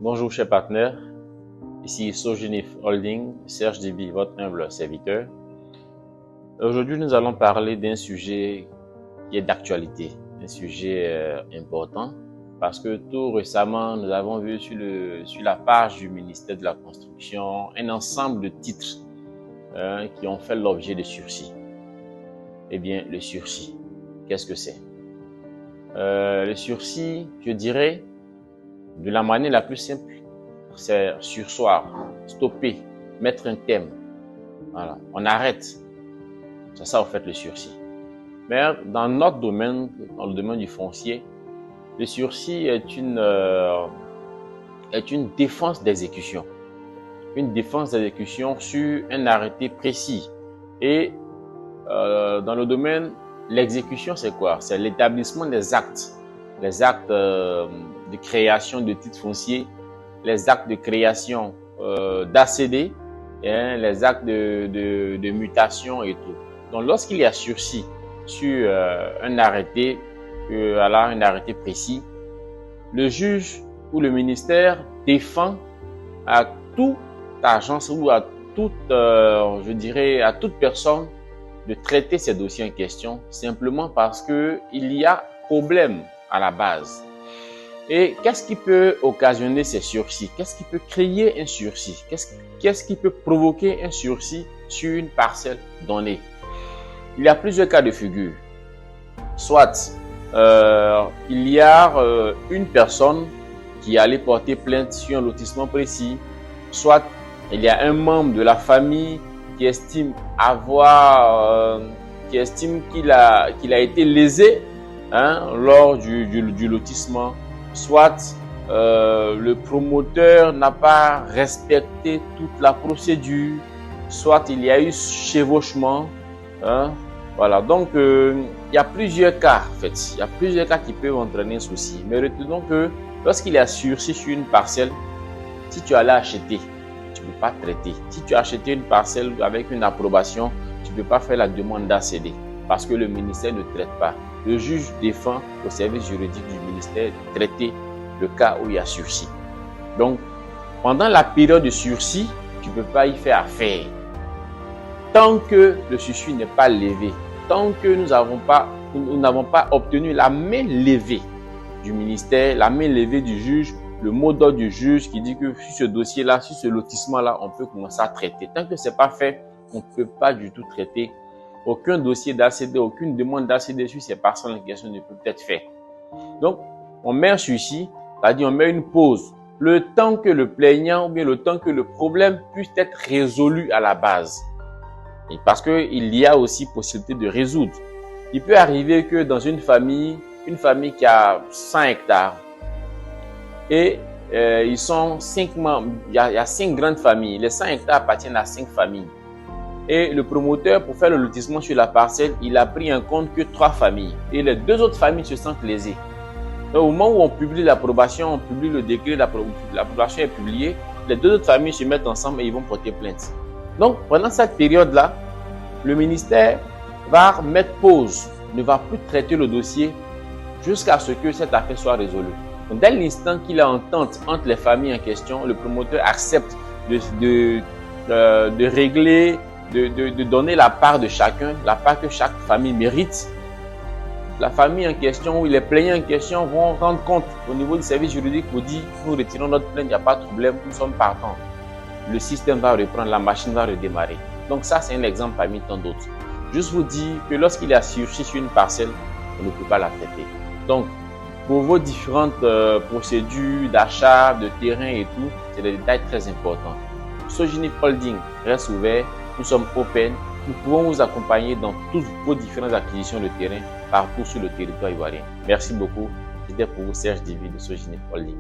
Bonjour chers partenaires, ici Sogenif Holding, Serge Dibi, votre humble serviteur. Aujourd'hui, nous allons parler d'un sujet qui est d'actualité, un sujet important parce que tout récemment, nous avons vu sur la page du ministère de la Construction un ensemble de titres qui ont fait l'objet de sursis. Eh bien, le sursis, qu'est-ce que c'est? Le sursis, je dirais, de la manière la plus simple, c'est surseoir, stopper, mettre un terme. Voilà, on arrête. C'est ça, en fait, le sursis. Mais dans notre domaine, dans le domaine du foncier, le sursis est une défense d'exécution. Une défense d'exécution sur un arrêté précis. Et dans le domaine, l'exécution, c'est quoi? C'est l'établissement des actes. Les actes de création de titres fonciers, les actes de création d'ACD, les actes de mutation et tout. Donc, lorsqu'il y a sursis sur un arrêté précis, le juge ou le ministère défend à toute agence ou à toute, à toute personne de traiter ces dossiers en question simplement parce que il y a problème à la base. Et qu'est-ce qui peut occasionner ces sursis? Qu'est-ce qui peut créer un sursis? Qu'est-ce qui peut provoquer un sursis sur une parcelle donnée? Il y a plusieurs cas de figure. Soit il y a une personne qui est allée porter plainte sur un lotissement précis, soit il y a un membre de la famille qui estime qu'il a été lésé lors du lotissement, soit le promoteur n'a pas respecté toute la procédure, soit il y a eu chevauchement. Voilà, donc il y a plusieurs cas en fait, il y a plusieurs cas qui peuvent entraîner un souci. Mais retenons que lorsqu'il y a sursis sur une parcelle, si tu allais acheter, tu ne peux pas traiter. Si tu as acheté une parcelle avec une approbation, tu ne peux pas faire la demande d'ACD parce que le ministère ne traite pas. Le juge défend au service juridique du ministère de traiter le cas où il y a sursis. Donc, pendant la période de sursis, tu ne peux pas y faire affaire. Tant que le sursis n'est pas levé, tant que nous n'avons pas obtenu la main levée du ministère, la main levée du juge, le mot d'ordre du juge qui dit que sur ce dossier-là, sur ce lotissement-là, on peut commencer à traiter. Tant que ce n'est pas fait, on ne peut pas du tout traiter. Aucun dossier d'ACD, aucune demande d'ACD sur ces parcelles en question ne peut être fait. Donc, on met un sursis, c'est-à-dire on met une pause, le temps que le plaignant ou bien le temps que le problème puisse être résolu à la base. Et parce qu'il y a aussi possibilité de résoudre. Il peut arriver que dans une famille qui a 100 hectares, et ils sont 5 membres, il y a 5 grandes familles, les 100 hectares appartiennent à 5 familles. Et le promoteur, pour faire le lotissement sur la parcelle, il a pris en compte que 3 familles. Et les 2 autres familles se sentent lésées. Donc, au moment où on publie l'approbation, on publie le décret, l'approbation est publiée, les 2 autres familles se mettent ensemble et ils vont porter plainte. Donc, pendant cette période-là, le ministère va mettre pause, ne va plus traiter le dossier jusqu'à ce que cette affaire soit résolue. Donc, dès l'instant qu'il y a entente entre les familles en question, le promoteur accepte de régler, de donner la part de chacun, la part que chaque famille mérite. La famille en question ou les plaignants en question vont rendre compte au niveau du service juridique pour dire nous retirons notre plainte, il n'y a pas de problème, nous sommes partants. Le système va reprendre, la machine va redémarrer. Donc ça, c'est un exemple parmi tant d'autres. Juste vous dire que lorsqu'il y a sursis sur une parcelle, on ne peut pas la traiter. Donc, pour vos différentes procédures d'achat, de terrain et tout, c'est des détails très importants. Sogenif Holding reste ouvert, nous sommes open, nous pouvons vous accompagner dans toutes vos différentes acquisitions de terrain partout sur le territoire ivoirien. Merci beaucoup. C'était pour vous Serge Dibi de Sogenif Holding.